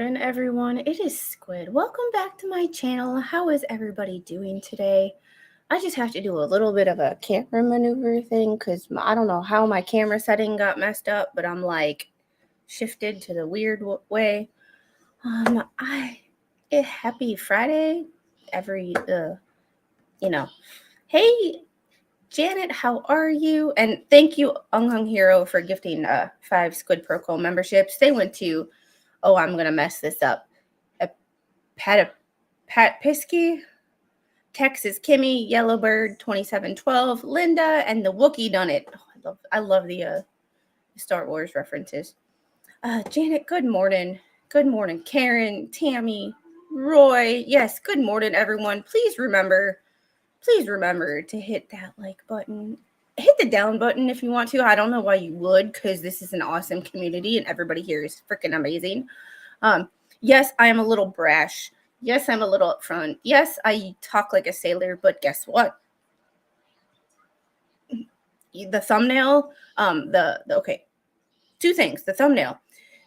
morning, everyone. It is Squid. Welcome back to my channel. How is everybody doing today? I just have to do a little bit of a camera maneuver thing because I don't know how my camera setting got messed up, but I'm like shifted to the weird way. Happy Friday, Hey, Janet, how are you? And thank you, Unghung Hero, for gifting 5 Squid Pro memberships. They went to, I'm going to mess this up. Pat Pisky, Texas Kimmy, Yellowbird 2712, Linda, and the Wookiee done it. I love the Star Wars references. Janet, good morning. Good morning, Karen, Tammy, Roy. Yes, good morning, everyone. Please remember to hit that like button. Hit the down button if you want to. I don't know why you would, because this is an awesome community and everybody here is freaking amazing. Yes, I am a little brash. Yes, I'm a little upfront. Yes, I talk like a sailor, but guess what? The thumbnail, okay, 2 things. The thumbnail,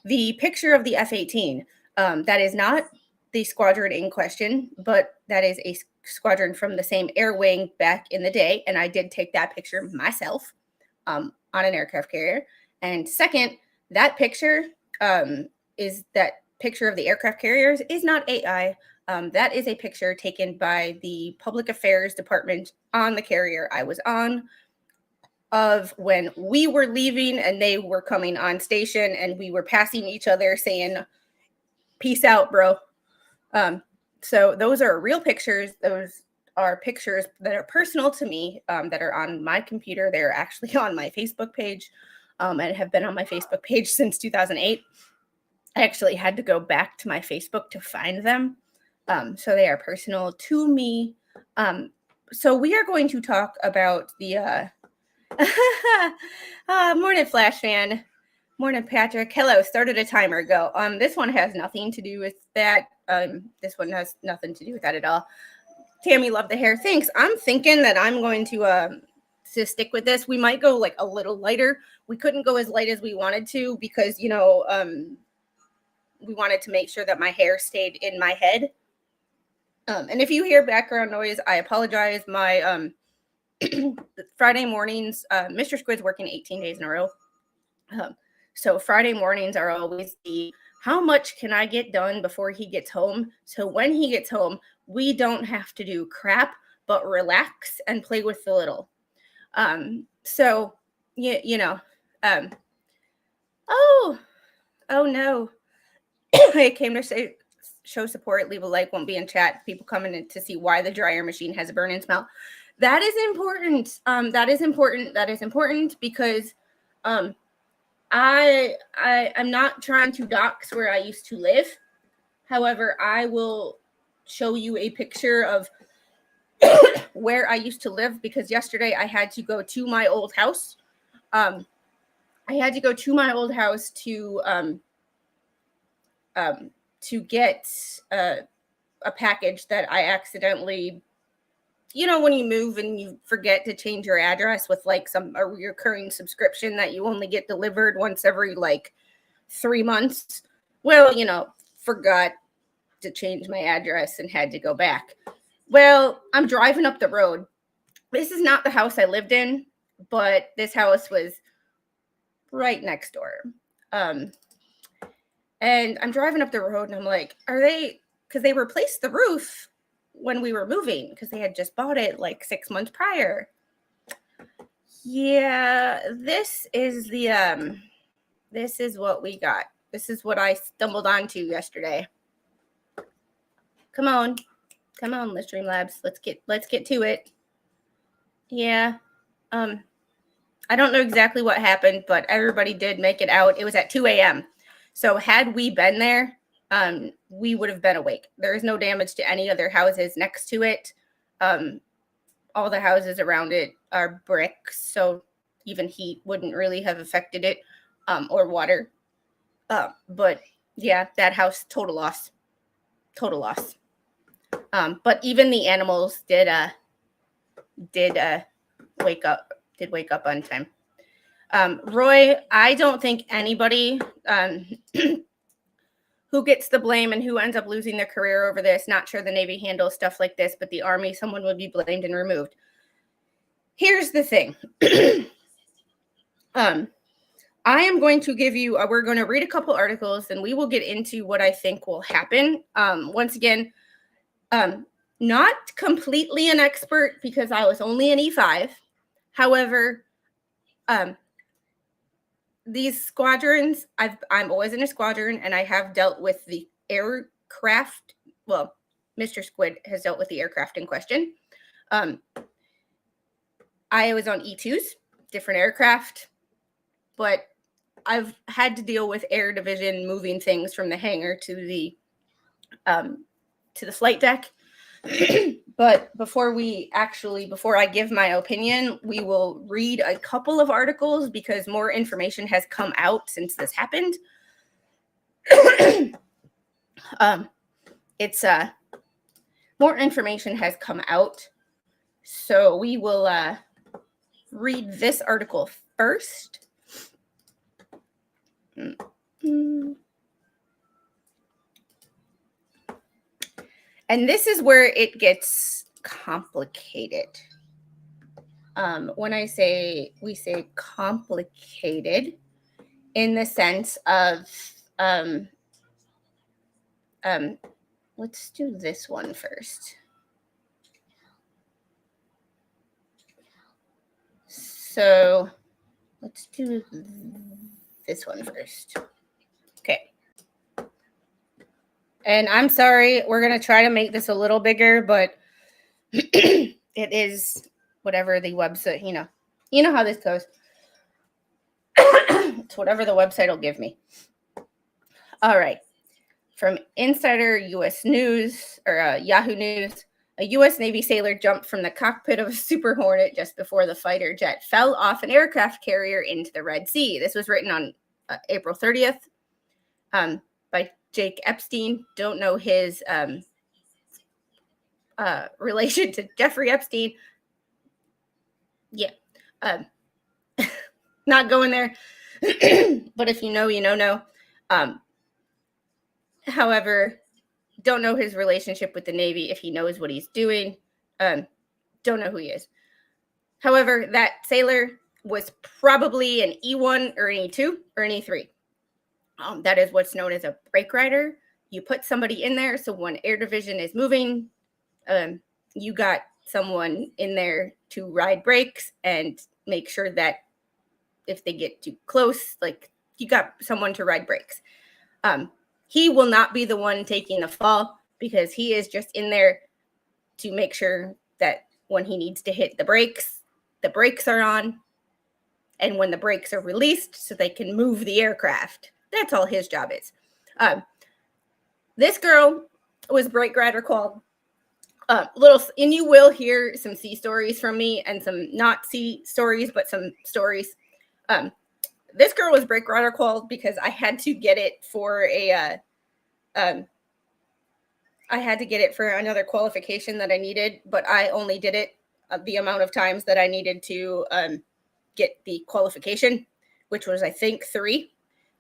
the picture of the F-18, that is not the squadron in question, but that is a squadron from the same air wing back in the day, and I did take that picture myself on an aircraft carrier. And second, that picture is that picture of the aircraft carriers is not AI. That is a picture taken by the public affairs department on the carrier I was on, of when we were leaving and they were coming on station, and we were passing each other saying, "Peace out, bro." So those are real pictures. Those are pictures that are personal to me, that are on my computer. They're actually on my Facebook page, and have been on my Facebook page since 2008. I actually had to go back to my Facebook to find them. So they are personal to me. So we are going to talk about the morning Flash fan. Morning, Patrick. Hello, started a timer. Go. This one has nothing to do with that. This one has nothing to do with that at all. Tammy, love the hair. Thanks. I'm thinking that I'm going to stick with this. We might go like a little lighter. We couldn't go as light as we wanted to because, we wanted to make sure that my hair stayed in my head. And if you hear background noise, I apologize. My Friday mornings, Mr. Squid's working 18 days in a row. So Friday mornings are always the how much can I get done before he gets home? So when he gets home, we don't have to do crap, but relax and play with the little. Oh no. I came to say show support, leave a like, won't be in chat. People coming in to see why the dryer machine has a burn-in smell. That is important. That is important because I'm not trying to dox where I used to live. However, I will show you a picture of where I used to live, because yesterday I had to go to my old house. I had to go to my old house to get a package that I accidentally, when you move and you forget to change your address with like a recurring subscription that you only get delivered once every like 3 months. Well, forgot to change my address and had to go back. Well, I'm driving up the road. This is not the house I lived in, but this house was right next door. And I'm driving up the road and I'm like, because they replaced the roof when we were moving, because they had just bought it like 6 months prior. Yeah, this is what we got. This is what I stumbled onto yesterday. Come on, let's Streamlabs. Let's get to it. Yeah. I don't know exactly what happened, but everybody did make it out. It was at 2 a.m. So had we been there, we would have been awake. There is no damage to any other houses next to it. All the houses around it are bricks, so even heat wouldn't really have affected it, or water. But yeah, that house, total loss. But even the animals did wake up on time. Roy, I don't think anybody who gets the blame and who ends up losing their career over this. Not sure the Navy handles stuff like this, but the Army, someone would be blamed and removed. Here's the thing. I am going to give you, we're going to read a couple articles and we will get into what I think will happen. Once again, not completely an expert because I was only an E5. However, these squadrons, I'm always in a squadron and I have dealt with the aircraft. Well, Mr. Squid has dealt with the aircraft in question. I was on E2s, different aircraft, but I've had to deal with air division moving things from the hangar to the flight deck. But before I give my opinion, we will read a couple of articles because more information has come out since this happened. More information has come out. So we will read this article first. And this is where it gets complicated. When we say complicated in the sense of, let's do this one first. So let's do this one first. Okay. And I'm sorry, we're going to try to make this a little bigger, but it is whatever the website, you know how this goes. It's whatever the website will give me. All right. From Insider US News or Yahoo News, a U.S. Navy sailor jumped from the cockpit of a Super Hornet just before the fighter jet fell off an aircraft carrier into the Red Sea. This was written on April 30th by Jake Epstein. Don't know his relation to Jeffrey Epstein. Yeah. Not going there. But if you know, you know. However, don't know his relationship with the Navy. If he knows what he's doing, don't know who he is. However, that sailor was probably an E1 or an E2 or an E3. That is what's known as a brake rider. You put somebody in there, so when air division is moving, you got someone in there to ride brakes and make sure that if they get too close, like you got someone to ride brakes. He will not be the one taking the fall because he is just in there to make sure that when he needs to hit the brakes are on. And when the brakes are released so they can move the aircraft. That's all his job is. This girl was brake rider called. And you will hear some C stories from me and some not C stories, but some stories. This girl was brake rider called because I had to get it for another qualification that I needed, but I only did it the amount of times that I needed to get the qualification, which was I think 3.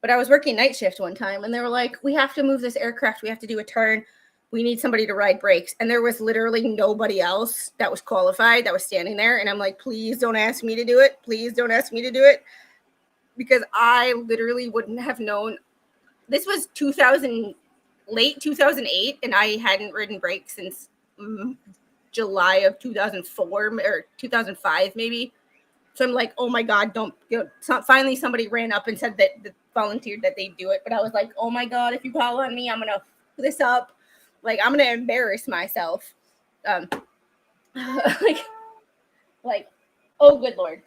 But I was working night shift one time and they were like, we have to move this aircraft. We have to do a turn. We need somebody to ride brakes. And there was literally nobody else that was qualified that was standing there. And I'm like, please don't ask me to do it. Please don't ask me to do it. Because I literally wouldn't have known. This was late 2008. And I hadn't ridden brakes since July of 2004 or 2005, maybe. So I'm like, oh my God, finally somebody ran up and said that volunteered that they do it. But I was like, oh my God, if you call on me, I'm going to f this up. Like, I'm going to embarrass myself. Like, oh, good Lord.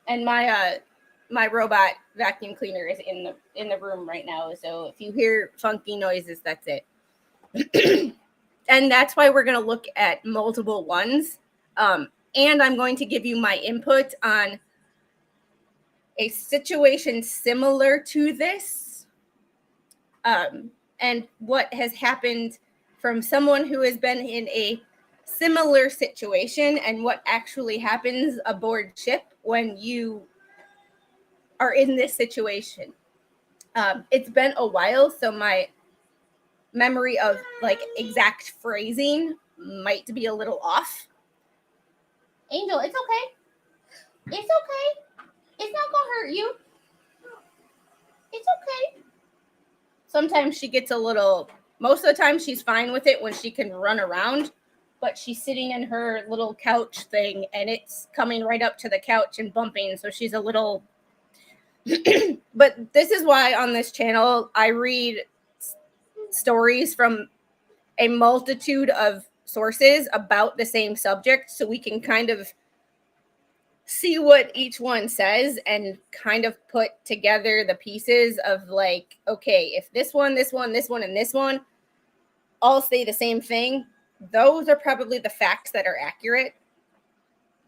And my robot vacuum cleaner is in the room right now. So if you hear funky noises, that's it. And that's why we're going to look at multiple ones. And I'm going to give you my input on a situation similar to this, and what has happened from someone who has been in a similar situation and what actually happens aboard ship when you are in this situation. It's been a while, so my memory of like exact phrasing might be a little off. Angel, it's okay. It's okay. It's not gonna hurt you. It's okay. Sometimes she gets a little, most of the time she's fine with it when she can run around, but she's sitting in her little couch thing and it's coming right up to the couch and bumping, so she's a little but this is why on this channel I read stories from a multitude of sources about the same subject, so we can kind of see what each one says and kind of put together the pieces of like, okay, if this one, and this one all say the same thing, those are probably the facts that are accurate,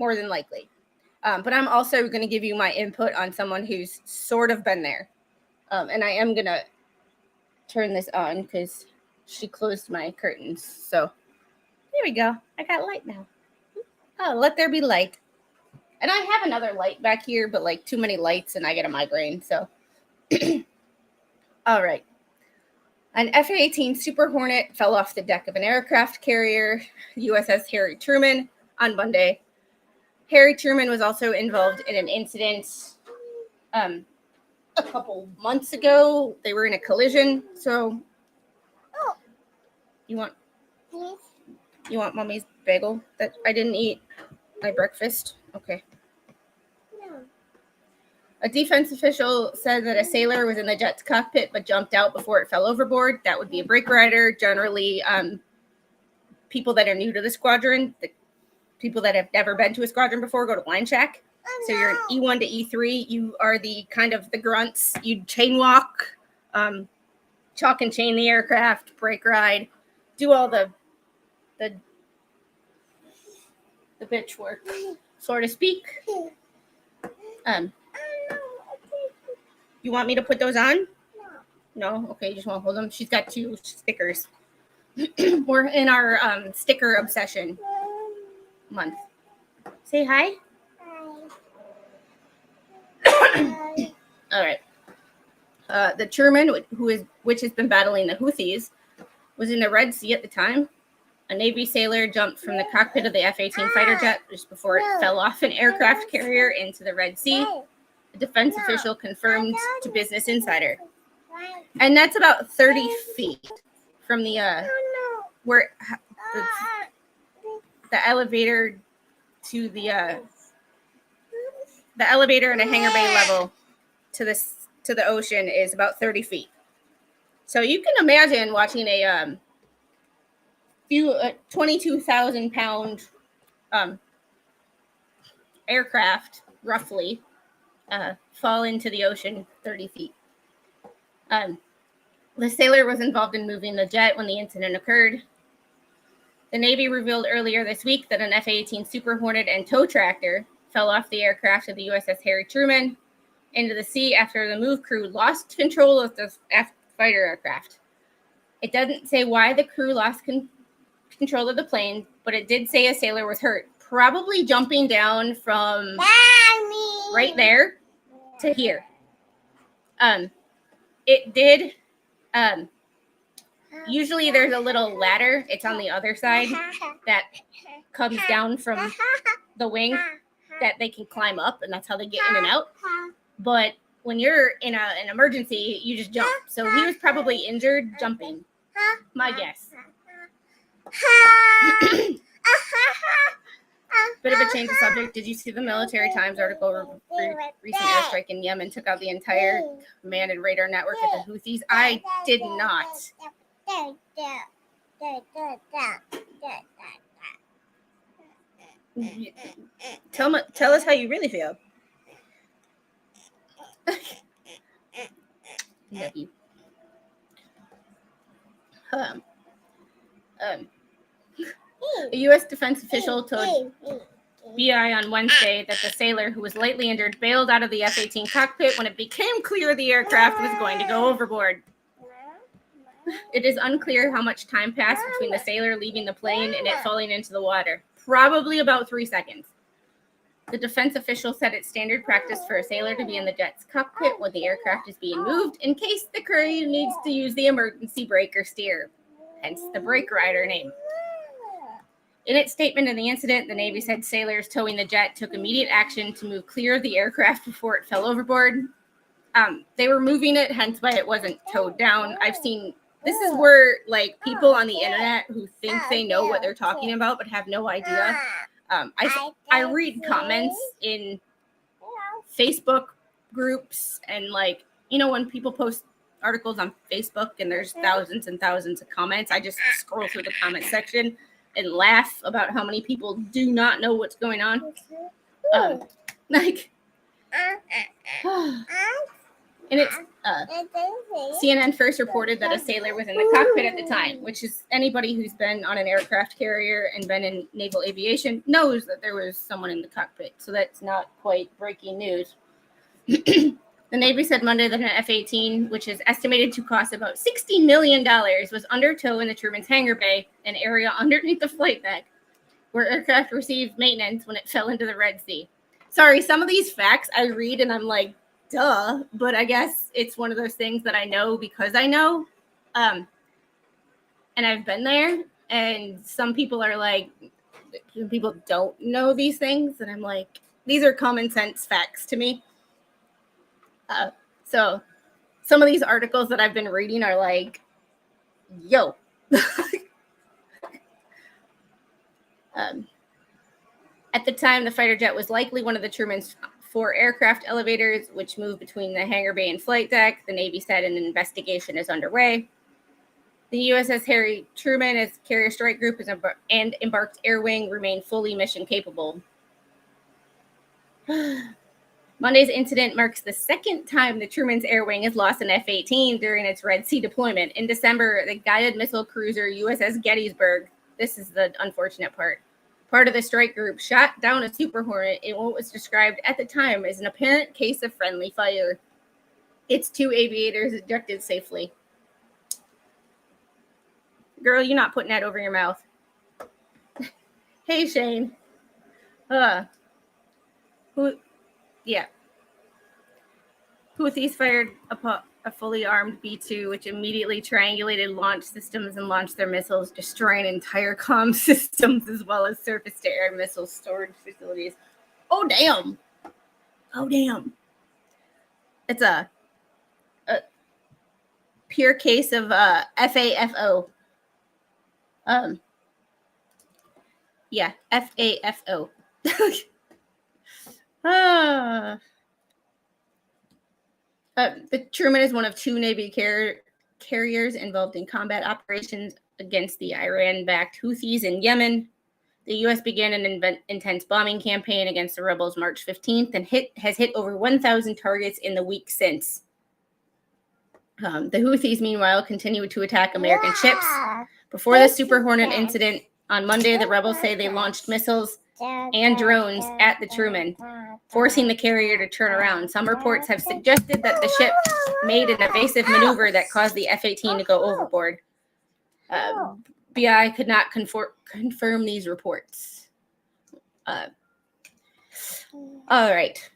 more than likely. But I'm also going to give you my input on someone who's sort of been there. And I am going to turn this on because she closed my curtains. So there we go. I got light now. Oh, let there be light. And I have another light back here, but like too many lights and I get a migraine. So, all right. An F-18 Super Hornet fell off the deck of an aircraft carrier, USS Harry Truman, on Monday. Harry Truman was also involved in an incident a couple months ago. They were in a collision. So, you want Mommy's bagel that I didn't eat my breakfast? Okay. No. A defense official said that a sailor was in the jet's cockpit but jumped out before it fell overboard. That would be a break rider. Generally, people that are new to the squadron, the people that have never been to a squadron before, go to line check. So you're an E1 to E3. You are the kind of the grunts. You chain walk, chalk and chain the aircraft, break ride, do all the bitch work, so to speak. You want me to put those on? No? Okay, you just want to hold them? She's got 2 stickers. We're in our sticker obsession month. Say hi. Hi. All right. The Truman, which has been battling the Houthis, was in the Red Sea at the time. A Navy sailor jumped from the cockpit of the F-18 fighter jet just before it fell off an aircraft carrier into the Red Sea. A defense official confirmed to Business Insider. And that's about 30 feet from the where the elevator to the elevator and a hangar bay level to the ocean is about 30 feet. So you can imagine watching a 22,000 pound aircraft roughly fall into the ocean 30 feet. The sailor was involved in moving the jet when the incident occurred. The Navy revealed earlier this week that an F-18 Super Hornet and tow tractor fell off the aircraft of the USS Harry Truman into the sea after the move crew lost control of the fighter aircraft. It doesn't say why the crew lost control of the plane, but it did say a sailor was hurt, probably jumping down from right there to here. It did. Usually there's a little ladder. It's on the other side that comes down from the wing that they can climb up, and that's how they get in and out. But when you're in an emergency, you just jump. So he was probably injured jumping. My guess. Bit of a change of subject. Did you see the Military Times article? Recent airstrike in Yemen took out the entire command and radar network of the Houthis. I did not. Tell us how you really feel. Love you. A U.S. defense official told BI on Wednesday that the sailor who was lightly injured bailed out of the F-18 cockpit when it became clear the aircraft was going to go overboard. It is unclear how much time passed between the sailor leaving the plane and it falling into the water. Probably about 3 seconds. The defense official said it's standard practice for a sailor to be in the jet's cockpit when the aircraft is being moved in case the crew needs to use the emergency brake or steer, hence the brake rider name. In its statement of the incident, the Navy said sailors towing the jet took immediate action to move clear of the aircraft before it fell overboard. They were moving it, hence why it wasn't towed down. I've seen, this is where like people on the internet who think they know what they're talking about but have no idea. I read comments in Facebook groups and like, you know, when people post articles on Facebook and there's thousands and thousands of comments, I just scroll through the comment section and laugh about how many people do not know what's going on. And it's CNN first reported that a sailor was in the cockpit at the time, which is anybody who's been on an aircraft carrier and been in naval aviation knows that there was someone in the cockpit. So that's not quite breaking news. The Navy said Monday that an F-18, which is estimated to cost about $60 million, was under tow in the Truman's hangar bay, an area underneath the flight deck, where aircraft received maintenance when it fell into the Red Sea. Sorry, some of these facts I read and I'm like, duh, but I guess it's one of those things that I know because I know. And I've been there, and some people are like, people don't know these things, and I'm like, these are common sense facts to me. So some of these articles that I've been reading are like, yo. At the time, the fighter jet was likely one of the Truman's 4 aircraft elevators, which move between the hangar bay and flight deck. The Navy said an investigation is underway. The USS Harry Truman, its carrier strike group, and embarked air wing remain fully mission capable. Monday's incident marks the second time the Truman's air wing has lost an F-18 during its Red Sea deployment. In December, the guided missile cruiser USS Gettysburg, this is the unfortunate part of the strike group, shot down a Super Hornet in what was described at the time as an apparent case of friendly fire. Its 2 aviators ejected safely. Girl, you're not putting that over your mouth. Hey, Shane. Houthis fired a fully armed B-2, which immediately triangulated launch systems and launched their missiles, destroying entire comm systems as well as surface-to-air missile storage facilities. Oh, damn. It's a pure case of FAFO. FAFO. The Truman is one of 2 Navy carriers involved in combat operations against the Iran-backed Houthis in Yemen. The U.S. began an intense bombing campaign against the rebels March 15th and has hit over 1,000 targets in the week since. The Houthis, meanwhile, continued to attack American ships. Before the Super Hornet incident on Monday, the rebels say they launched missiles and drones at the Truman, forcing the carrier to turn around. Some reports have suggested that the ship made an evasive maneuver that caused the F-18 to go overboard. BI could not confirm these reports. All right.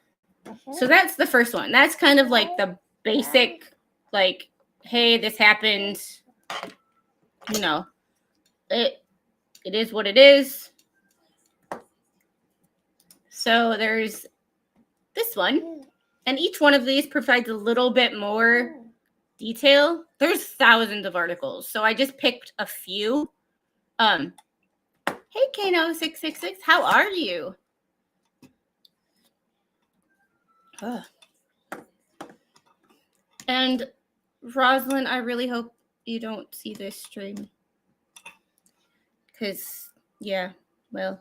So that's the first one. That's kind of like the basic, like, hey, this happened. You know, it is what it is. So there's this one, and each one of these provides a little bit more detail. There's thousands of articles, so I just picked a few. Hey, Kano666, how are you? And Rosalind, I really hope you don't see this stream. Because, yeah, well,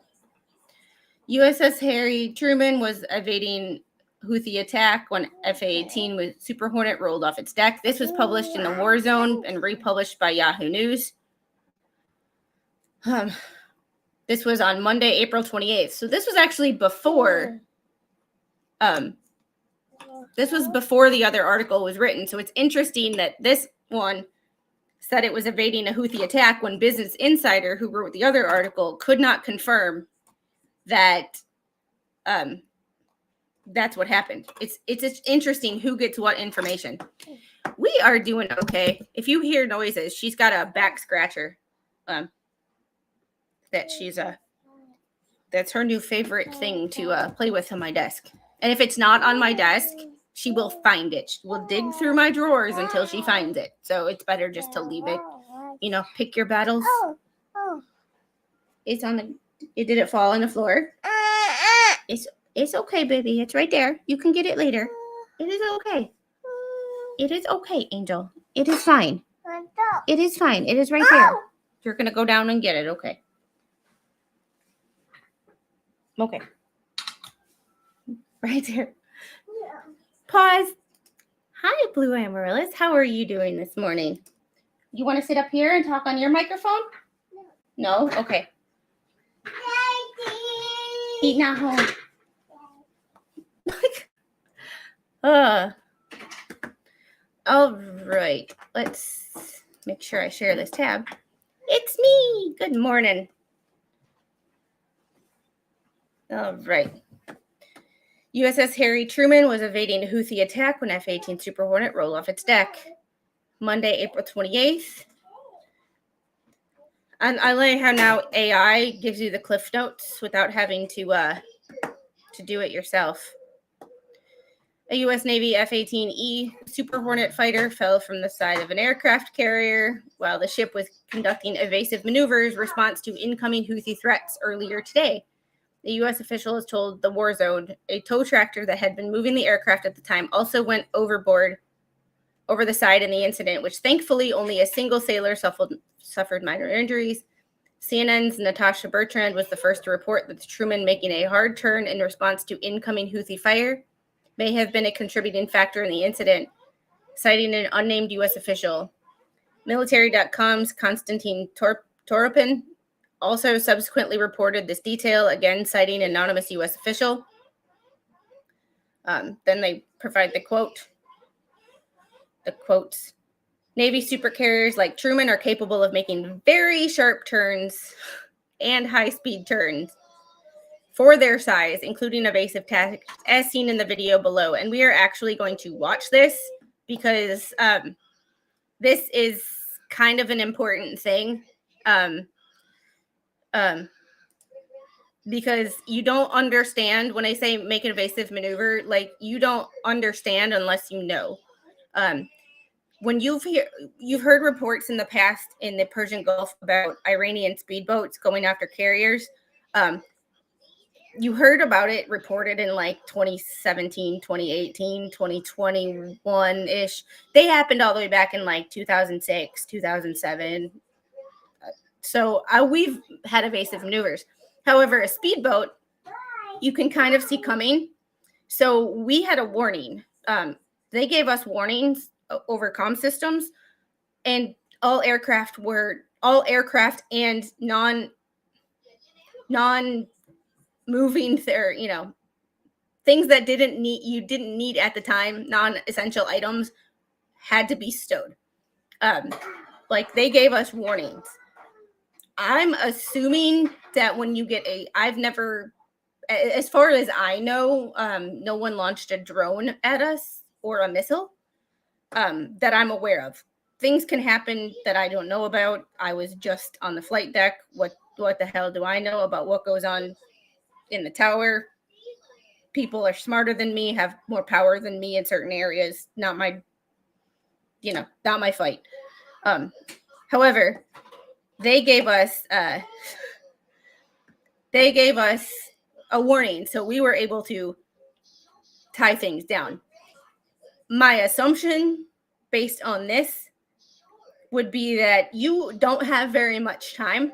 USS Harry Truman was evading Houthi attack when F-18 with Super Hornet rolled off its deck. This was published in the War Zone and republished by Yahoo News. This was on Monday, April 28th. So this was actually before the other article was written. So it's interesting that this one said it was evading a Houthi attack when Business Insider, who wrote the other article, could not confirm that that's what happened. It's interesting who gets what information. We are doing okay. If you hear noises, she's got a back scratcher. That's her new favorite thing to play with on my desk. And if it's not on my desk, she will find it. She will dig through my drawers until she finds it. So it's better just to leave it. Pick your battles. It's on the. Did it fall on the floor? It's okay, baby. It's right there. You can get it later. It is okay. It is okay, Angel. It is fine. It is fine. It is right there. You're gonna go down and get it. Okay. Okay. Right there. Pause. Hi, Blue Amaryllis. How are you doing this morning? You want to sit up here and talk on your microphone? No? Okay. Eat not home. All right. Let's make sure I share this tab. It's me. Good morning. All right. USS Harry Truman was evading a Houthi attack when F-18 Super Hornet rolled off its deck. Monday, April 28th. And I like how now AI gives you the cliff notes without having to do it yourself. A U.S. Navy F-18E Super Hornet fighter fell from the side of an aircraft carrier while the ship was conducting evasive maneuvers in response to incoming Houthi threats earlier today. The U.S. official has told the War Zone a tow tractor that had been moving the aircraft at the time also went overboard over the side in the incident, which thankfully only a single sailor suffered minor injuries. CNN's Natasha Bertrand was the first to report that the Truman making a hard turn in response to incoming Houthi fire may have been a contributing factor in the incident, citing an unnamed U.S. official. Military.com's Konstantin Toropin also subsequently reported this detail, again citing an anonymous U.S. official. Then they provide the quote. The quotes. Navy supercarriers like Truman are capable of making very sharp turns and high-speed turns for their size, including evasive tactics, as seen in the video below. And we are actually going to watch this because this is kind of an important thing. Because you don't understand when I say make an evasive maneuver, like you don't understand unless you know. When you've heard reports in the past in the Persian Gulf about Iranian speedboats going after carriers. You heard about it reported in like 2017, 2018, 2021-ish. They happened all the way back in like 2006, 2007. So we've had evasive maneuvers. However, a speedboat, you can kind of see coming. So we had a warning. They gave us warnings over comm systems, and all aircraft and non-moving, things that you didn't need at the time, non-essential items, had to be stowed. Like they gave us warnings. I'm assuming that when you get I've never, as far as I know, no one launched a drone at us or a missile that I'm aware of. Things can happen that I don't know about. I was just on the flight deck. What the hell do I know about what goes on in the tower? People are smarter than me, have more power than me in certain areas. Not my fight. However, they gave us a warning, so we were able to tie things down. My assumption based on this would be that you don't have very much time.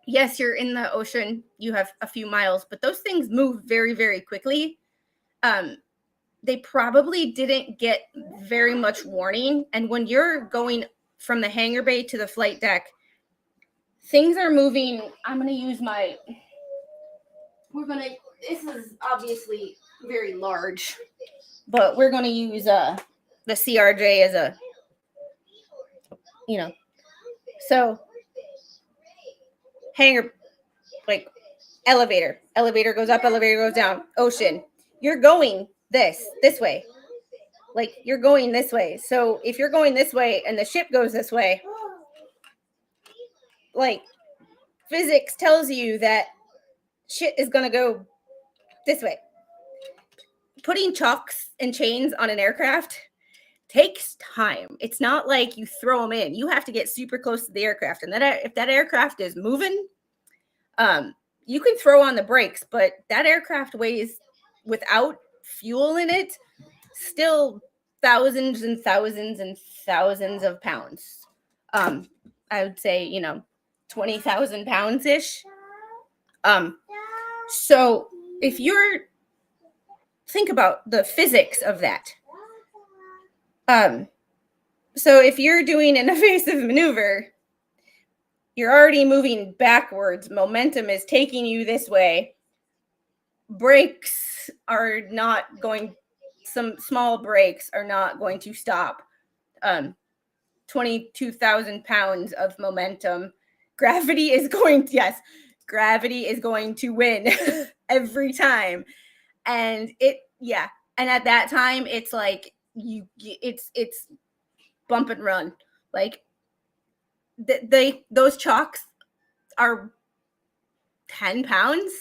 Yes, you're in the ocean, you have a few miles, but those things move very, very quickly. They probably didn't get very much warning. And when you're going from the hangar bay to the flight deck, things are moving. This is obviously very large, but we're going to use the CRJ as a, so hangar, like elevator goes up, elevator goes down, ocean. you're going this way. Like, you're going this way. So if you're going this way and the ship goes this way, like, physics tells you that shit is going to go this way. Putting chocks and chains on an aircraft takes time. It's not like you throw them in. You have to get super close to the aircraft. And if that aircraft is moving, you can throw on the brakes, but that aircraft weighs, without fuel in it, still thousands and thousands and thousands of pounds. I would say, 20,000 pounds ish. So if think about the physics of that. So if you're doing an evasive maneuver, you're already moving backwards. Momentum is taking you this way. Brakes are not going, some small brakes are not going to stop 22,000 pounds of momentum. Gravity is going to win every time. And and at that time, it's like it's bump and run. Like, those chocks are 10 pounds,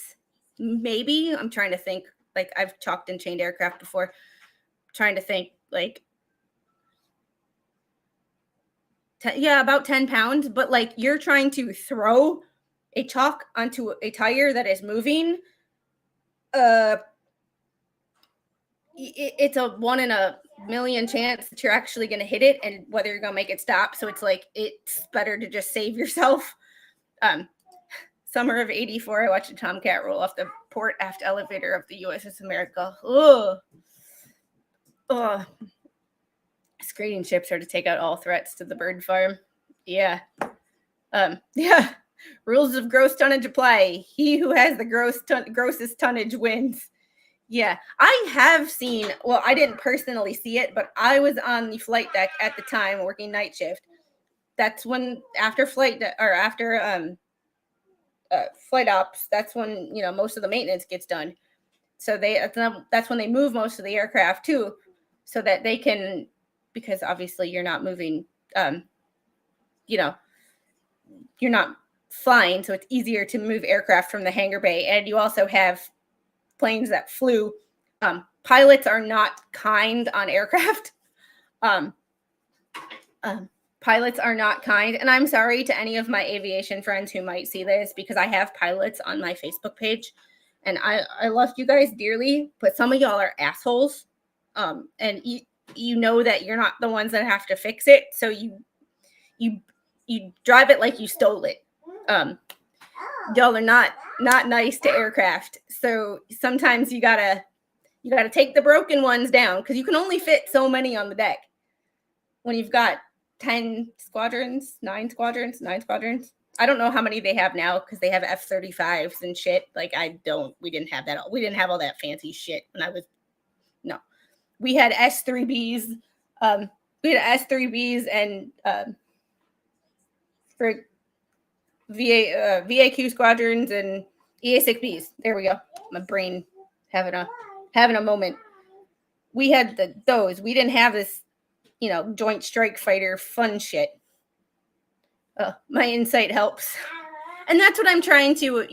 maybe. I'm trying to think. Like, I've chalked and chained aircraft before. I'm trying to think, like, about 10 pounds. But, like, you're trying to throw a chalk onto a tire that is moving. It's a 1 in a million chance that you're actually going to hit it, and whether you're going to make it stop. So it's like, it's better to just save yourself. Summer of '84, I watched a Tomcat roll off the port aft elevator of the USS America. Screening ships are to take out all threats to the bird farm. Yeah. Rules of gross tonnage apply. He who has the grossest tonnage wins. Yeah, I have seen, well, I didn't personally see it, but I was on the flight deck at the time working night shift. That's when, after flight ops, that's when, most of the maintenance gets done. So that's when they move most of the aircraft too, so that they can, because obviously you're not moving, you're not flying, so it's easier to move aircraft from the hangar bay. And you also have planes that flew. Pilots are not kind on aircraft. Pilots are not kind. And I'm sorry to any of my aviation friends who might see this, because I have pilots on my Facebook page. And I love you guys dearly, but some of y'all are assholes. And you know that you're not the ones that have to fix it. So you drive it like you stole it. Y'all are not nice to aircraft. So sometimes you gotta take the broken ones down, because you can only fit so many on the deck when you've got 9 squadrons. I don't know how many they have now, because they have F-35s and shit. Like, we didn't have that. We didn't have all that fancy shit when we had S-3Bs. We had S-3Bs and for VAQ squadrons and EA-6Bs. There we go. My brain having a moment. We had those. We didn't have this, Joint Strike Fighter fun shit. My insight helps. And that's what I'm trying to,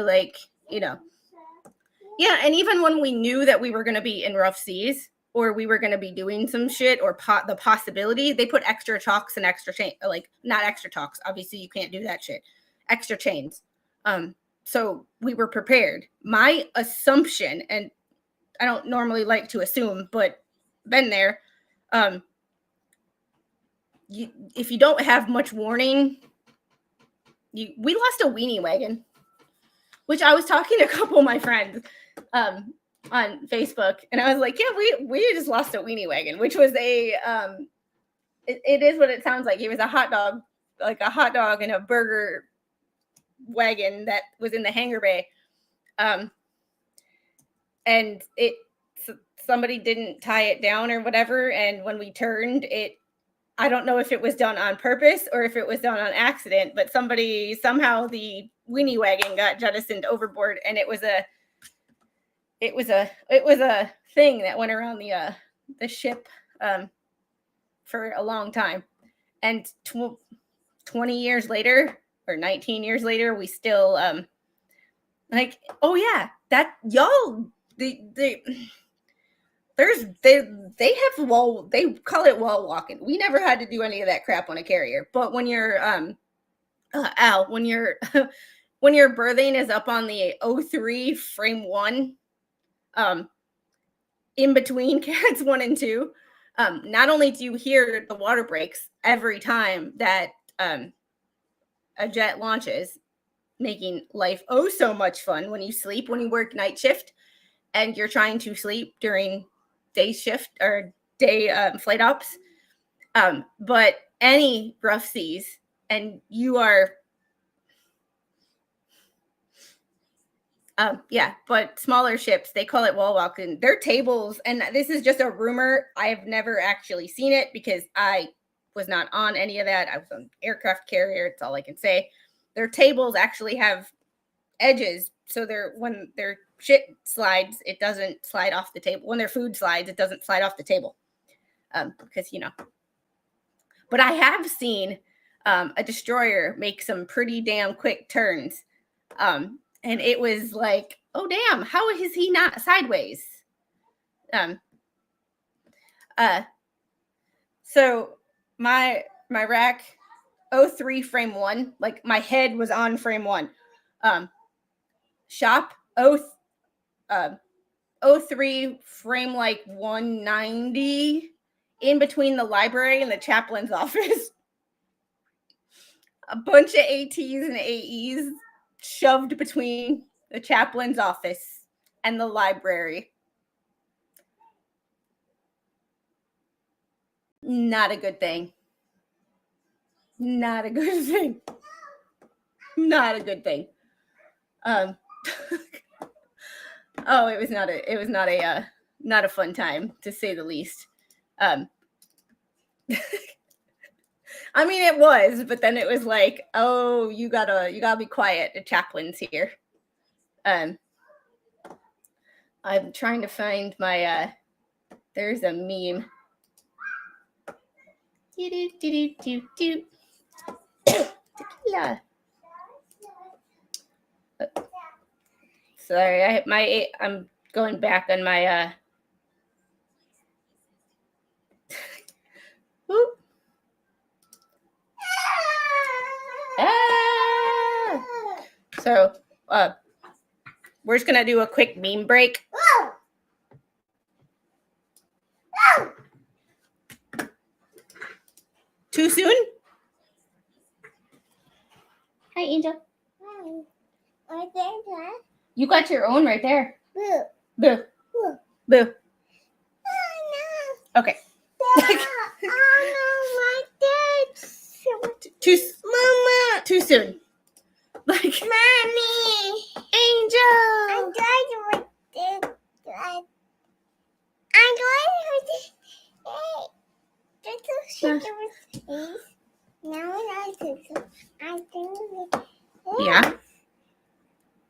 like, Yeah, and even when we knew that we were going to be in rough seas, or we were going to be doing some shit, or the possibility, they put extra chocks and extra chain, like, not extra chocks. Obviously, you can't do that shit. Extra chains. So we were prepared. My assumption, and I don't normally like to assume, but been there. If you don't have much warning, we lost a weenie wagon, which I was talking to a couple of my friends on Facebook, and I was like, yeah, we just lost a weenie wagon, which was it is what it sounds like. It was a hot dog, like a hot dog and a burger wagon that was in the hangar bay. And somebody didn't tie it down or whatever, and when we turned it, I don't know if it was done on purpose or if it was done on accident, but somehow the weenie wagon got jettisoned overboard, and it was it was a thing that went around the ship for a long time, and 20 years later or 19 years later, we still like, oh yeah, that y'all they have wall, they call it wall walking. We never had to do any of that crap on a carrier, but when you're when you're when your berthing is up on the 03 frame 1, in between cats 1 and 2, not only do you hear the water breaks every time that a jet launches, making life oh so much fun when you sleep, when you work night shift and you're trying to sleep during day shift or day flight ops, but any rough seas and you are but smaller ships, they call it wall walking. Their tables, and this is just a rumor, I've never actually seen it because I was not on any of that. I was on aircraft carrier, it's all I can say. Their tables actually have edges, so when their shit slides, it doesn't slide off the table. When their food slides, it doesn't slide off the table, because But I have seen a destroyer make some pretty damn quick turns, and it was like, oh damn, how is he not sideways? So my rack 03 frame 1, like my head was on frame 1. Shop 03 frame like 190, in between the library and the chaplain's office. A bunch of ATs and AEs shoved between the chaplain's office and the library. Not a good thing. Not a good thing. Not a good thing. Oh, it was not a fun time, to say the least. I mean, it was, but then it was like, oh, you gotta be quiet. The chaplain's here. I'm trying to find my. There's a meme. Tequila. Sorry, I'm going back on my. Whoop. So, we're just gonna do a quick meme break. Too soon? Hi, Angel. Hi. Right there. You got your own right there. Boo. Boo. Boo. Boo. Oh, Okay. no. Oh, no, my dad. Mama. Too soon. Like, Mommy. Angel. I'm going with this. I'm going with this. Hey. Now I think Yeah.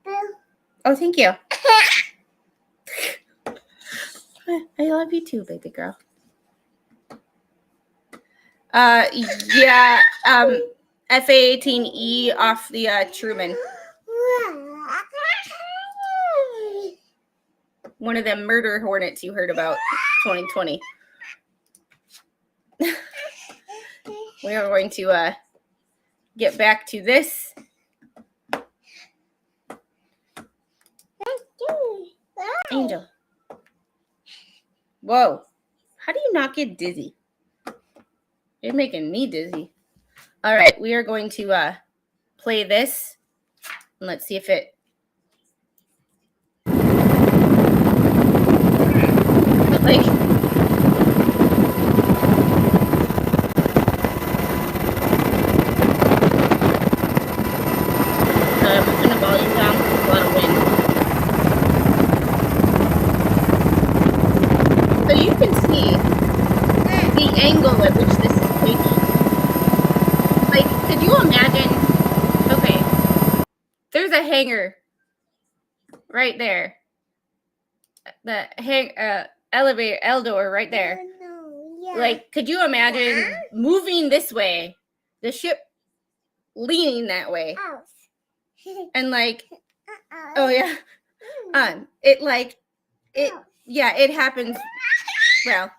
Boo. Oh, thank you. I love you too, baby girl. Yeah. FA-18E off the Truman. One of them murder hornets you heard about, 2020. We are going to get back to this. Angel. Whoa. How do you not get dizzy? You're making me dizzy. All right, we are going to play this. And let's see if it... Like... I'm turning the volume down. There's a lot of wind. So you can see the angle at which this is taking. Like, could you imagine? Okay, there's a hangar right there. elevator L door right there. No, yeah. Like, could you imagine moving this way, the ship leaning that way, Oh. and like, Uh-oh. oh yeah, it like it yeah, it happens. Well,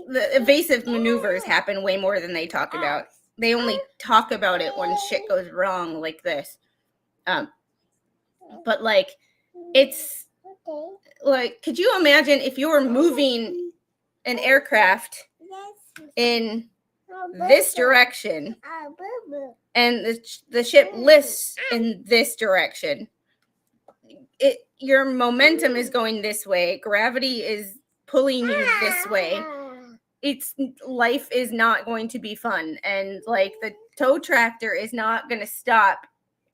the evasive maneuvers happen way more than they talk about. They only talk about it when shit goes wrong like this. But like, it's Okay. like, could you imagine if you were moving an aircraft Yes. in Oh, this boo-boo. direction Oh, boo-boo. and the ship lists in this direction? Your momentum is going this way. Gravity is pulling you this way. Life is not going to be fun, and like the tow tractor is not going to stop.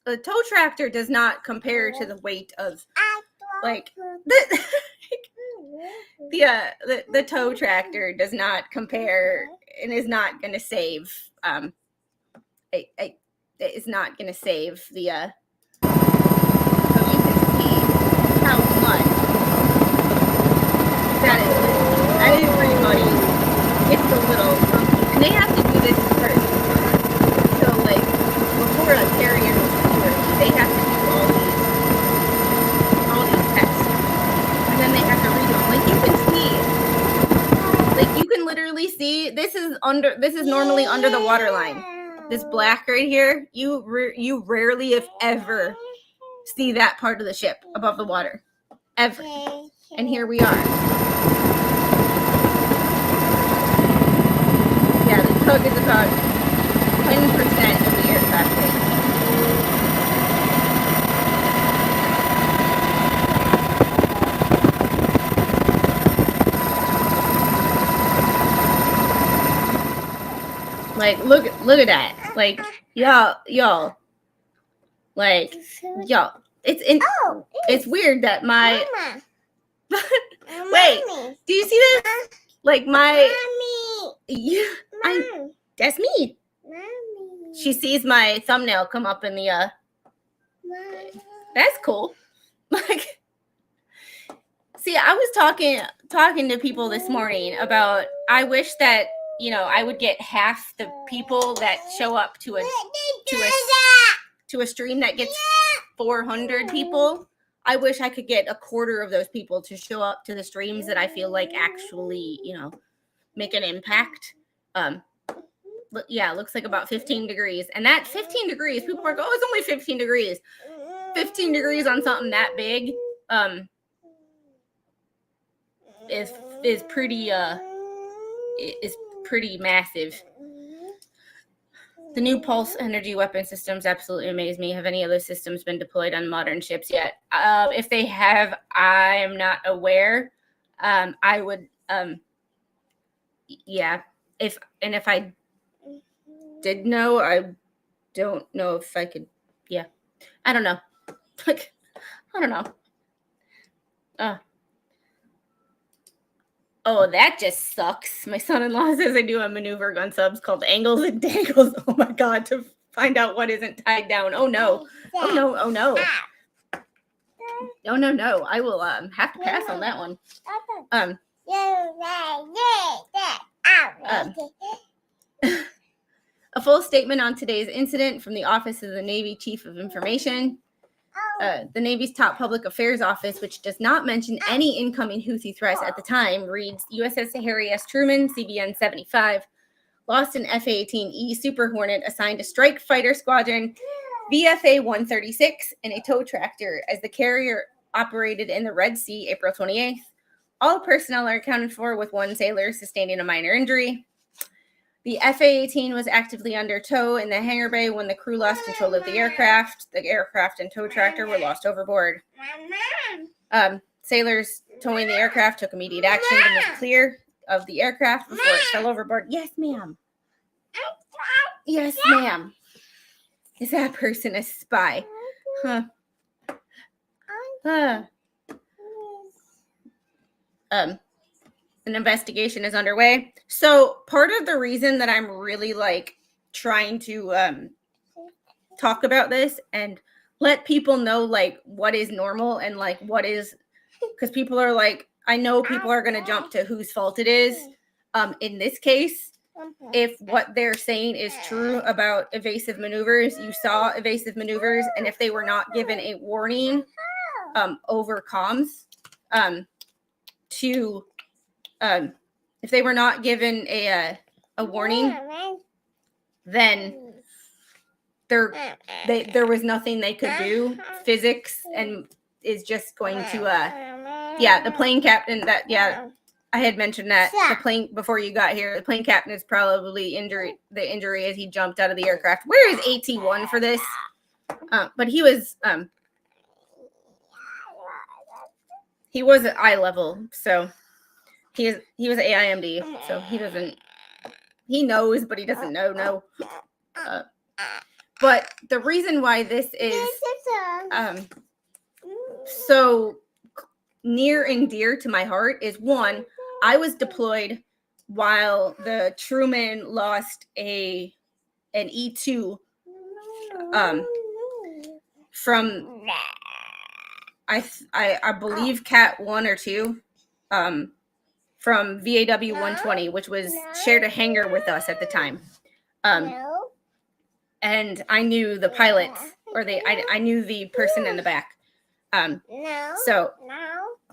The tow tractor does not compare to the weight of like the tow tractor does not compare and is not going to save it is not going to save the so you can see how much that is pretty funny. It's a little funky, and they have to do this first. So like before a carrier they have to do all these tests, and then they have to read them. Like you can see, like you can literally see this is normally under the water line. This black right here, you rarely, if ever, see that part of the ship above the water, ever. And here we are. Yeah, the tug is about 10% of the aircraft weight. Like, look at that. Like, y'all. Like, y'all. It's weird that my Mama. wait. Mommy. Do you see this? Like my Mommy. yeah, Mom. that's me. Mommy. She sees my thumbnail come up in the Mommy. that's cool. Like, see, I was talking to people this morning about I wish that, you know, I would get half the people that show up to a stream that gets 400 people. I wish I could get a quarter of those people to show up to the streams that I feel like actually, you know, make an impact. Yeah, it looks like about 15 degrees. And that 15 degrees, people are like, oh, it's only 15 degrees. 15 degrees on something that big is pretty massive. The new pulse energy weapon systems absolutely amaze me. Have any of those systems been deployed on modern ships yet? If they have, I am not aware. I would, yeah. If I did know, I don't know if I could. Yeah, I don't know. Like, I don't know. Oh, that just sucks. My son-in-law says I do a maneuver gun subs called Angles and Dangles. Oh my God, to find out what isn't tied down. Oh no. Oh no. Oh no. No. I will have to pass on that one. A full statement on today's incident from the Office of the Navy Chief of Information. The Navy's top public affairs office, which does not mention any incoming Houthi threats at the time, reads USS Harry S. Truman, CBN 75, lost an F-18E Super Hornet assigned to Strike Fighter Squadron VFA 136 and a tow tractor as the carrier operated in the Red Sea April 28th. All personnel are accounted for, with one sailor sustaining a minor injury. The FA-18 was actively under tow in the hangar bay when the crew lost control of the aircraft. The aircraft and tow tractor were lost overboard. Sailors towing the aircraft took immediate action to move clear of the aircraft before it fell overboard. Yes, ma'am. Yes, ma'am. Is that person a spy? Huh. An investigation is underway. So part of the reason that I'm really like trying to talk about this and let people know like what is normal and like what is because people are like, I know people are going to jump to whose fault it is. In this case, if what they're saying is true about evasive maneuvers, you saw evasive maneuvers, and if they were not given a warning over comms to if they were not given a warning, then there was nothing they could do. Physics and is just going to the plane captain I had mentioned that the plane before you got here, the plane captain is probably the injury as he jumped out of the aircraft. Where is AT1 for this? But he was at eye level, so he was at AIMD, so he knows, but he doesn't know. But the reason why this is so near and dear to my heart is, one, I was deployed while the Truman lost an E2 from I believe Cat 1 or 2 from VAW 120, which was shared a hangar with us at the time. And I knew the pilots, or I knew the person in the back. So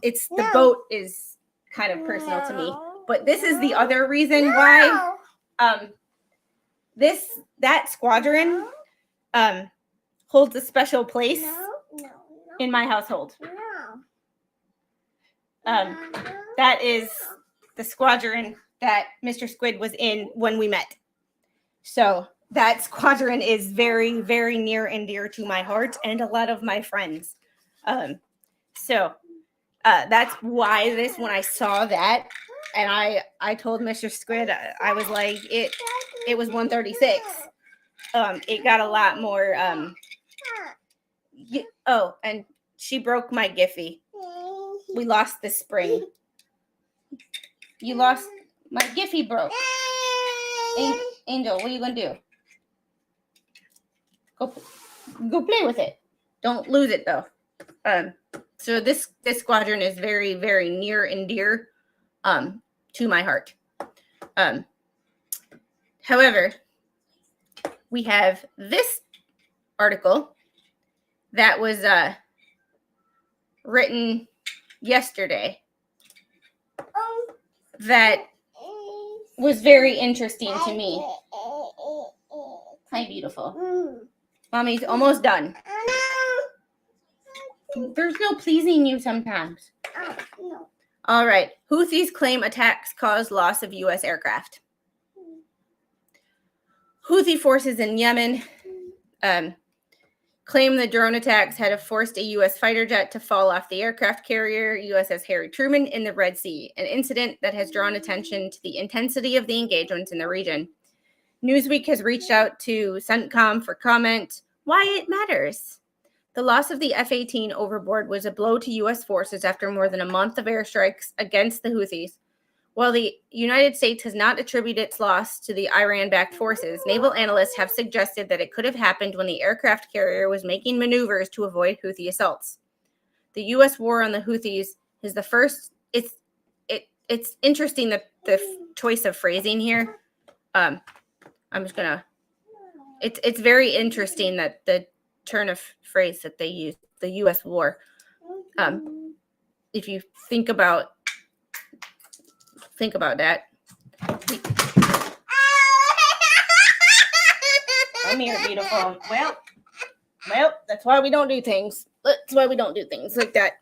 it's the boat is kind of personal to me. But this is the other reason why that squadron holds a special place in my household. That is the squadron that Mr. Squid was in when we met. So that squadron is very, very near and dear to my heart and a lot of my friends. So that's why when I saw that, and I told Mr. Squid, I was like, it was 136. It got a lot more. And she broke my Giphy. We lost the spring. You lost my Giphy broke. Angel, what are you gonna do? Go play with it. Don't lose it though. So this squadron is very, very near and dear to my heart. However, we have this article that was written yesterday that was very interesting to me. Hi, beautiful. Mommy's almost done. There's no pleasing you sometimes. No. All right. Houthis claim attacks caused loss of U.S. aircraft. Houthi forces in Yemen claim the drone attacks had forced a U.S. fighter jet to fall off the aircraft carrier USS Harry Truman in the Red Sea, an incident that has drawn attention to the intensity of the engagements in the region. Newsweek has reached out to CENTCOM for comment. Why it matters. The loss of the F-18 Overboard was a blow to U.S. forces after more than a month of airstrikes against the Houthis. While the United States has not attributed its loss to the Iran-backed forces, naval analysts have suggested that it could have happened when the aircraft carrier was making maneuvers to avoid Houthi assaults. The U.S. war on the Houthis is the first. It's interesting that the choice of phrasing here. I'm just gonna. It's very interesting that the turn of phrase that they use, the U.S. war. If you think about that. Come here, beautiful. Well, that's why we don't do things. That's why we don't do things like that.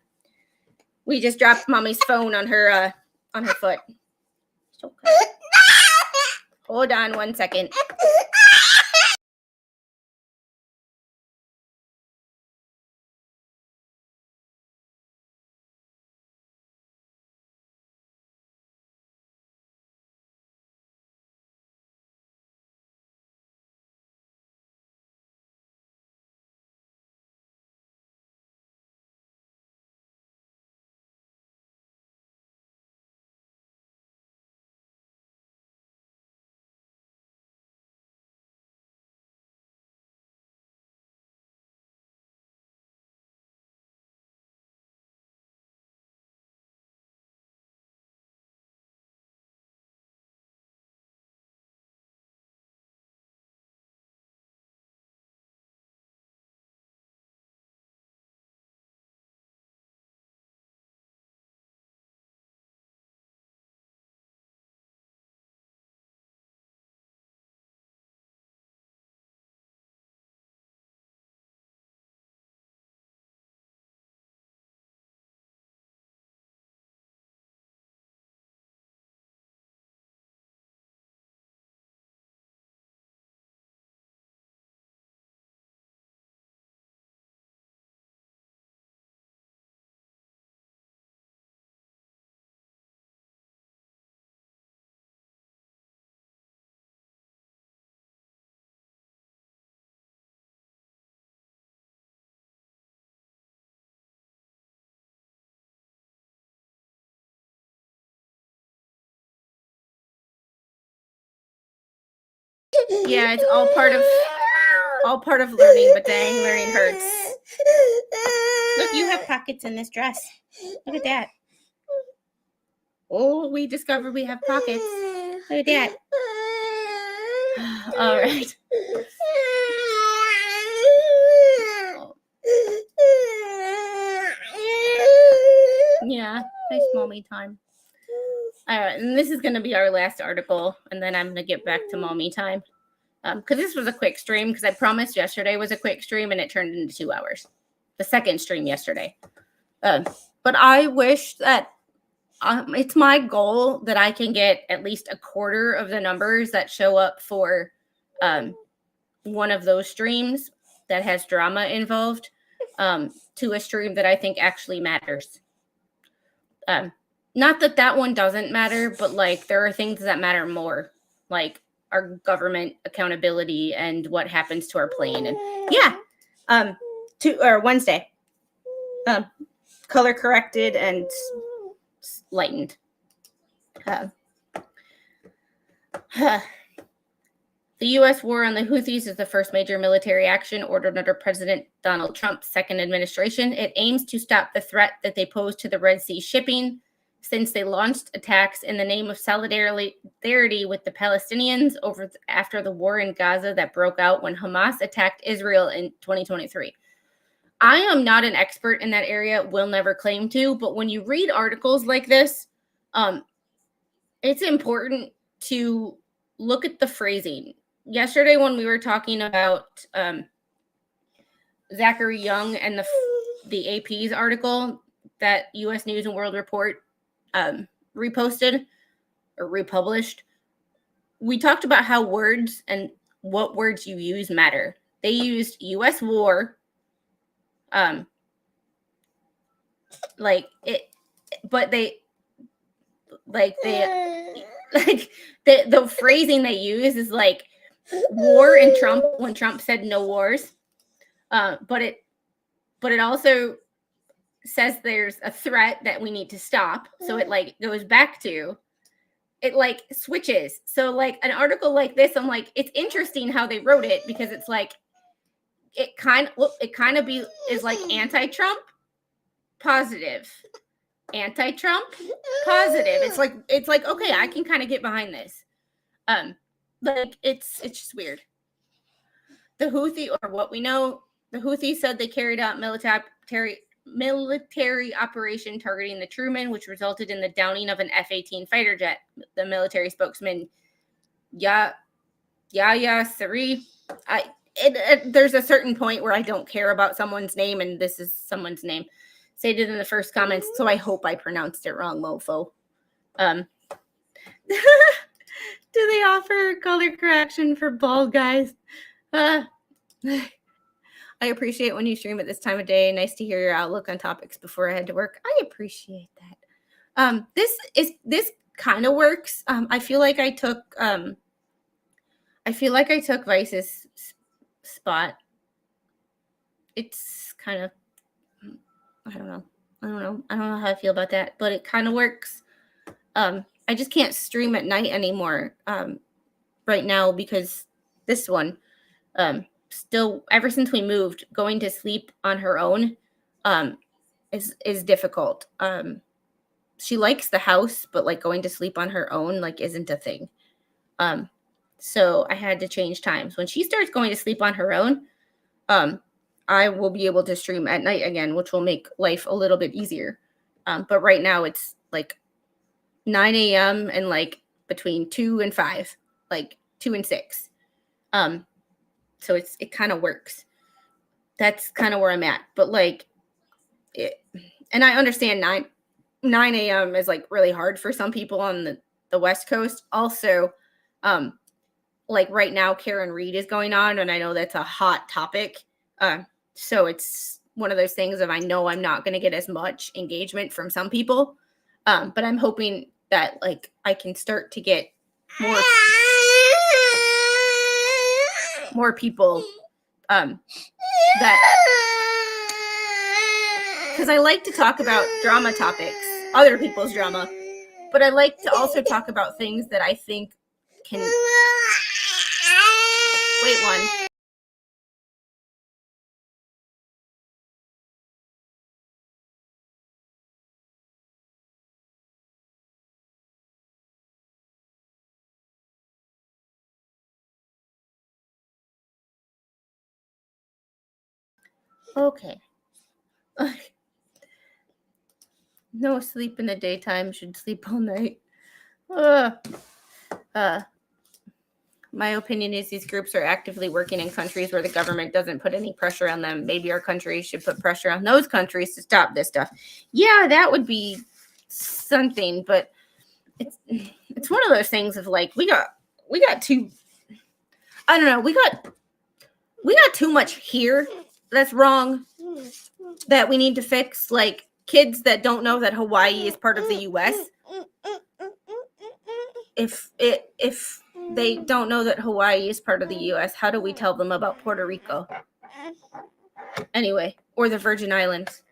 We just dropped Mommy's phone on her foot. Okay. Hold on 1 second. Yeah, it's all part of learning, but dang, learning hurts. Look, you have pockets in this dress. Look at that. Oh, we discovered we have pockets. Look at that. All right. Yeah, nice mommy time. All right, and this is going to be our last article, and then I'm going to get back to mommy time. Because this was a quick stream, because I promised yesterday was a quick stream, and it turned into 2 hours. The second stream yesterday. But I wish that it's my goal that I can get at least a quarter of the numbers that show up for one of those streams that has drama involved to a stream that I think actually matters. Not that that one doesn't matter, but like there are things that matter more, like our government accountability and what happens to our plane. And yeah, Wednesday, color corrected and lightened. The U.S. war on the Houthis is the first major military action ordered under President Donald Trump's second administration. It aims to stop the threat that they pose to the Red Sea shipping, since they launched attacks in the name of solidarity with the Palestinians after the war in Gaza that broke out when Hamas attacked Israel in 2023. I am not an expert in that area, will never claim to, but when you read articles like this, it's important to look at the phrasing. Yesterday when we were talking about Zachary Young and the AP's article that U.S. News and World Report reposted or republished, we talked about how words and what words you use matter. They used U.S. war, the phrasing they use is like war and Trump when Trump said no wars, but it also says there's a threat that we need to stop. So it like goes back to it, like switches. So like an article like this, I'm like, it's interesting how they wrote it, because it's like it kind of is like anti-Trump, positive, anti-Trump, positive. It's like okay, I can kind of get behind this. Like it's just weird. The Houthi, or what we know, the Houthi said they carried out military operation targeting the Truman, which resulted in the downing of an F-18 fighter jet. The military spokesman Yahya Saree. There's a certain point where I don't care about someone's name, and this is someone's name stated in the first comments, so I hope I pronounced it wrong, mofo. Do they offer color correction for bald guys? I appreciate when you stream at this time of day. Nice to hear your outlook on topics before I head to work. I appreciate that. This kind of works. I feel like I took Vice's spot. It's kind of, I don't know how I feel about that, but it kind of works. I just can't stream at night anymore right now, because this one, still, ever since we moved, going to sleep on her own is difficult. She likes the house, but like going to sleep on her own like isn't a thing. So I had to change times. When she starts going to sleep on her own, I will be able to stream at night again, which will make life a little bit easier. But right now it's like 9 a.m. and like between 2 and 5, like 2 and 6. So it kind of works. That's kind of where I'm at. But like, and I understand 9 a.m. is like really hard for some people on the West Coast. Also, like right now, Karen Reed is going on, and I know that's a hot topic. So it's one of those things of I know I'm not going to get as much engagement from some people, but I'm hoping that like I can start to get more people that, because I like to talk about drama topics, other people's drama, but I like to also talk about things that I think can Wait one. Okay. No sleep in the daytime, should sleep all night. My opinion is these groups are actively working in countries where the government doesn't put any pressure on them. Maybe our country should put pressure on those countries to stop this stuff. Yeah, that would be something, but it's one of those things of like we got too, I don't know, we got too much here that's wrong that we need to fix. Like kids that don't know that Hawaii is part of the US. If they don't know that Hawaii is part of the US, how do we tell them about Puerto Rico? Anyway, or the Virgin Islands.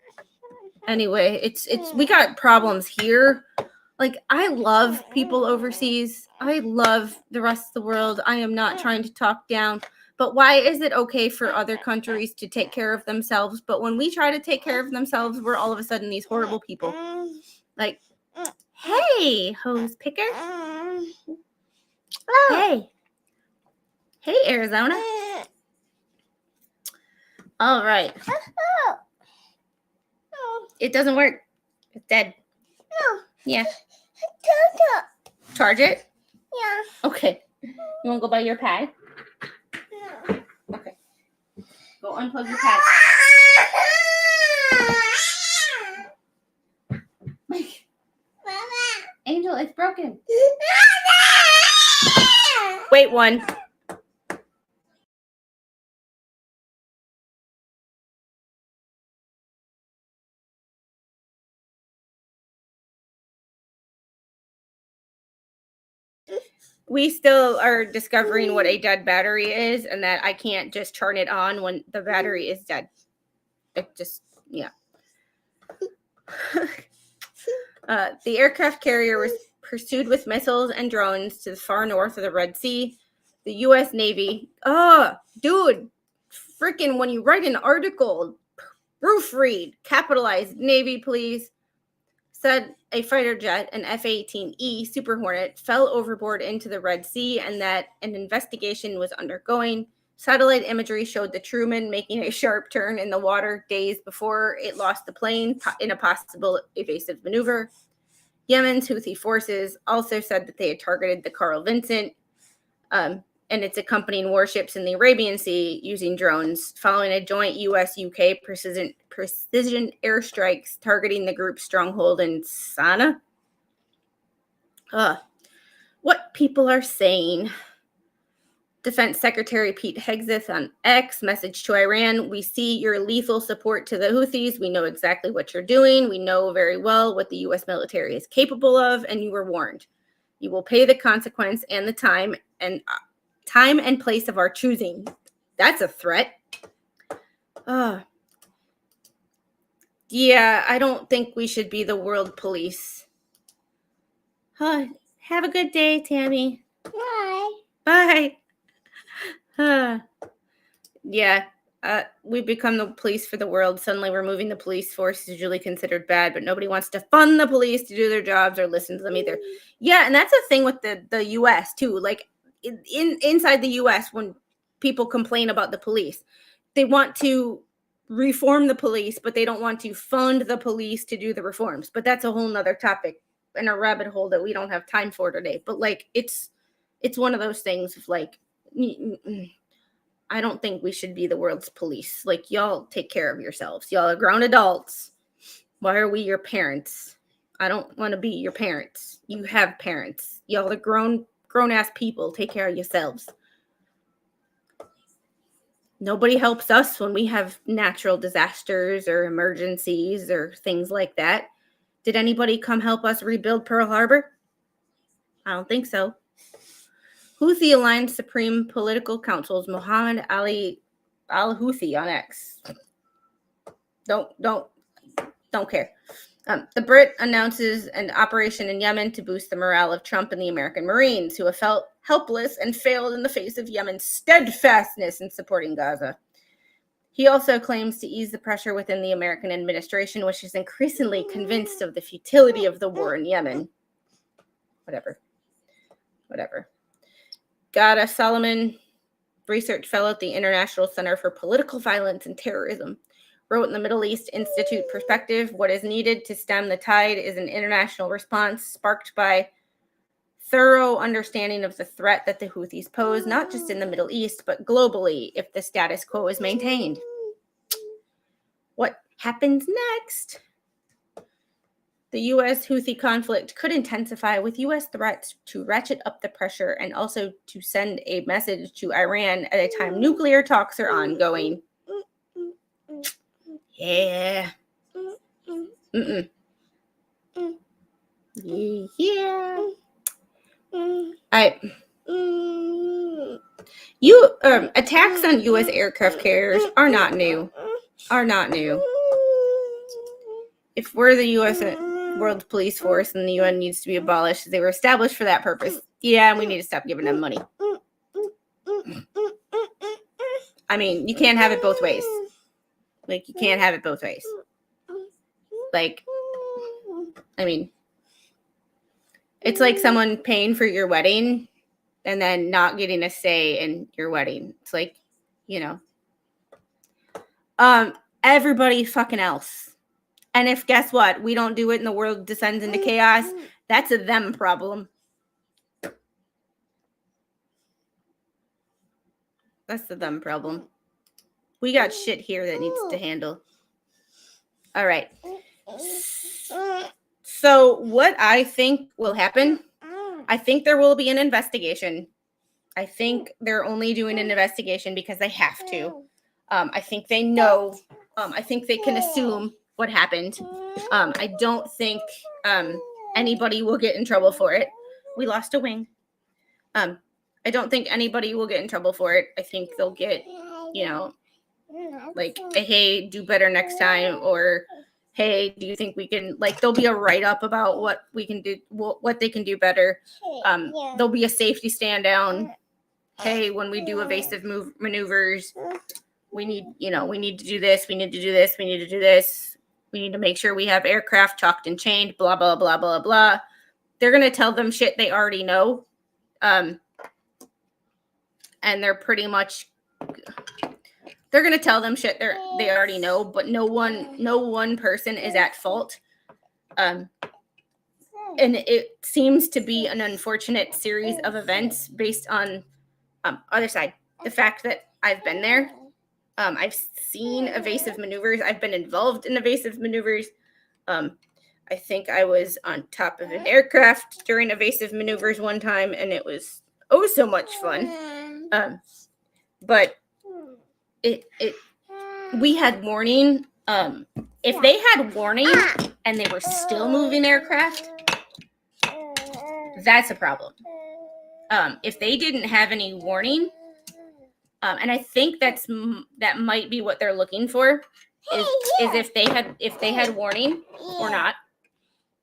Anyway, it's we got problems here. Like, I love people overseas. I love the rest of the world. I am not trying to talk down. But why is it okay for other countries to take care of themselves? But when we try to take care of themselves, we're all of a sudden these horrible people. Like, hey, hose picker. Hey. Hey, Arizona. All right. It doesn't work. It's dead. No. Yeah. Charge it? Yeah. Okay. You want to go buy your pad? No. Okay. Go unplug your pad. Angel, it's broken. Wait one. We still are discovering what a dead battery is, and that I can't just turn it on when the battery is dead. It just, yeah. The aircraft carrier was pursued with missiles and drones to the far north of the Red Sea. The U.S. Navy, dude, freaking when you write an article, proofread, capitalize Navy, please. Said a fighter jet, an F-18E Super Hornet, fell overboard into the Red Sea and that an investigation was undergoing. Satellite imagery showed the Truman making a sharp turn in the water days before it lost the plane in a possible evasive maneuver. Yemen's Houthi forces also said that they had targeted the Carl Vinson and its accompanying warships in the Arabian Sea using drones, following a joint U.S.-UK precision airstrikes targeting the group's stronghold in Sana'a. What people are saying. Defense Secretary Pete Hegseth on X message to Iran: we see your lethal support to the Houthis. We know exactly what you're doing. We know very well what the U.S. military is capable of, and you were warned. You will pay the consequence and the time and place of our choosing. That's a threat. Yeah, I don't think we should be the world police. Have a good day, Tammy. Bye. Bye. Yeah, we've become the police for the world. Suddenly removing the police force is usually considered bad, but nobody wants to fund the police to do their jobs or listen to them either. Yeah, and that's a thing with the U.S. too. Like inside the U.S., when people complain about the police, they want to reform the police, but they don't want to fund the police to do the reforms. But that's a whole nother topic and a rabbit hole that we don't have time for today. But like, it's one of those things of like, I don't think we should be the world's police. Like, y'all take care of yourselves. Y'all are grown adults. Why are we your parents? I don't want to be your parents. You have parents. Y'all are grown ass people. Take care of yourselves. Nobody helps us when we have natural disasters or emergencies or things like that. Did anybody come help us rebuild Pearl Harbor? I don't think so. Houthi aligned Supreme Political Council's Mohammed Ali al-Houthi on X. Don't care. The Brit announces an operation in Yemen to boost the morale of Trump and the American Marines, who have felt helpless and failed in the face of Yemen's steadfastness in supporting Gaza. He also claims to ease the pressure within the American administration, which is increasingly convinced of the futility of the war in Yemen. Whatever. Gada Solomon, research fellow at the International Center for Political Violence and Terrorism, wrote in the Middle East Institute Perspective, what is needed to stem the tide is an international response sparked by thorough understanding of the threat that the Houthis pose, not just in the Middle East, but globally, if the status quo is maintained. What happens next? The U.S. Houthi conflict could intensify with U.S. threats to ratchet up the pressure and also to send a message to Iran at a time nuclear talks are ongoing. Yeah. Yeah. Attacks on U.S. aircraft carriers are not new. If we're the U.S. World Police Force and the UN needs to be abolished, they were established for that purpose. Yeah, and we need to stop giving them money. I mean, you can't have it both ways. You can't have it both ways. I mean, it's like someone paying for your wedding and then not getting a say in your wedding. It's like, everybody fucking else. And if, guess what, we don't do it and the world descends into chaos, that's a them problem. That's the them problem. We got shit here that needs to handle. All right. So what I think will happen, I think there will be an investigation. I think they're only doing an investigation because they have to. I think they know. I think they can assume what happened. I don't think anybody will get in trouble for it. We lost a wing. I don't think anybody will get in trouble for it. I think they'll get, hey, do better next time, or hey, do you think we can, there'll be a write-up about what we can do, what they can do better. There'll be a safety stand down. Hey, when we do evasive maneuvers, we need to do this, we need to do this, we need to do this. We need to make sure we have aircraft chalked and chained, blah, blah, blah, blah, blah. They're going to tell them shit they already know. And they're pretty much, they're going to tell them shit they already know, but no one person is at fault. And it seems to be an unfortunate series of events based on, other side, the fact that I've been there. I've seen evasive maneuvers. I've been involved in evasive maneuvers. I think I was on top of an aircraft during evasive maneuvers one time, and it was so much fun. But we had warning. If they had warning and they were still moving aircraft, that's a problem. If they didn't have any warning, and I think that might be what they're looking for, is if they had warning or not.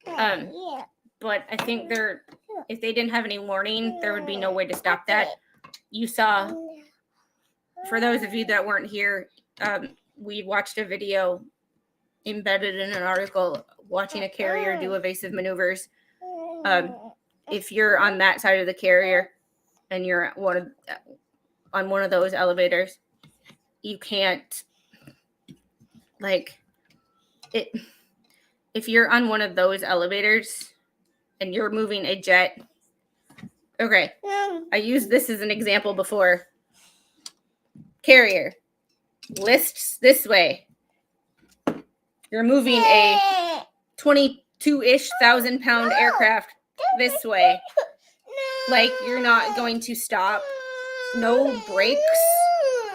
But I think if they didn't have any warning, there would be no way to stop that. You saw, for those of you that weren't here, we watched a video embedded in an article watching a carrier do evasive maneuvers. If you're on that side of the carrier and you're on one of those elevators, you can't, if you're on one of those elevators and you're moving a jet, okay, I used this as an example before. Carrier, lists this way. You're moving a 22-ish thousand pound aircraft this way. You're not going to stop. No brakes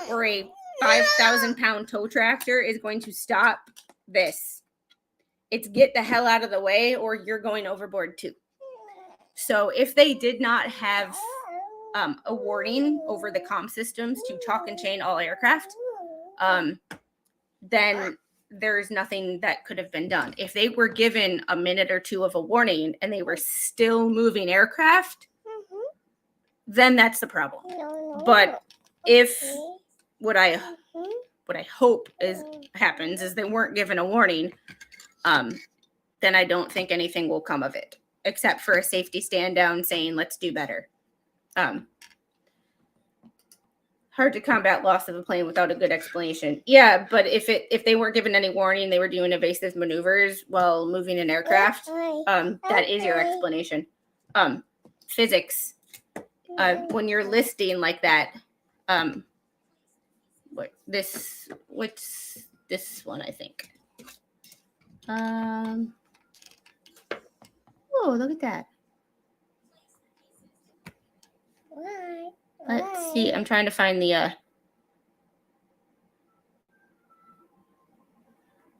or a 5,000 pound tow tractor is going to stop this. It's get the hell out of the way or you're going overboard too. So if they did not have a warning over the comm systems to chalk and chain all aircraft, then there's nothing that could have been done. If they were given a minute or two of a warning and they were still moving aircraft, then that's the problem. But if what I hope happens is they weren't given a warning, then I don't think anything will come of it, except for a safety stand down saying, let's do better. Hard to combat loss of a plane without a good explanation. Yeah, but if they weren't given any warning, they were doing evasive maneuvers while moving an aircraft, that is your explanation. Physics, when you're listing like that, what's this one, I think. Oh, look at that. Let's see. I'm trying to find the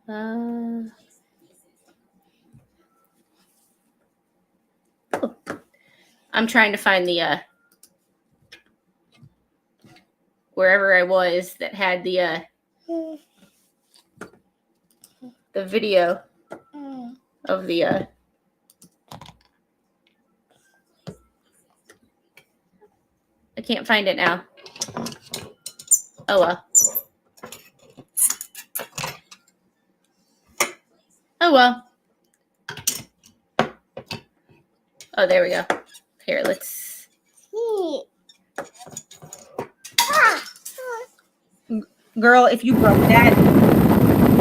oh. I'm trying to find the wherever I was that had the video of the I can't find it now. Oh well. Oh well. Oh, there we go. Here, let's. Girl, if you broke that,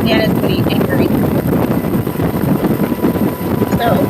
Nana's gonna be angry. So.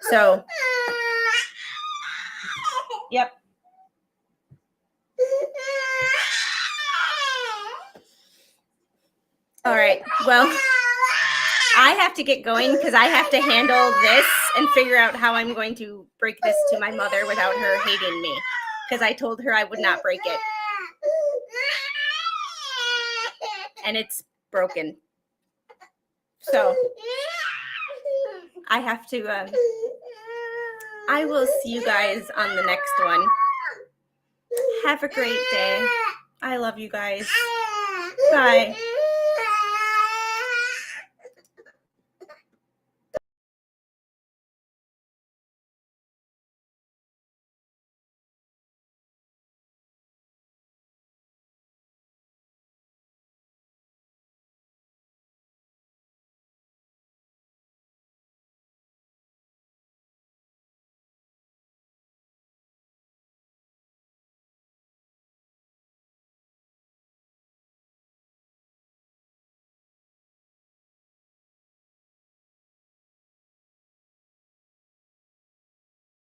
So, yep. All right. Well, I have to get going because I have to handle this and figure out how I'm going to break this to my mother without her hating me, because I told her I would not break it. And it's broken. So, I have to... I will see you guys on the next one. Have a great day. I love you guys. Bye.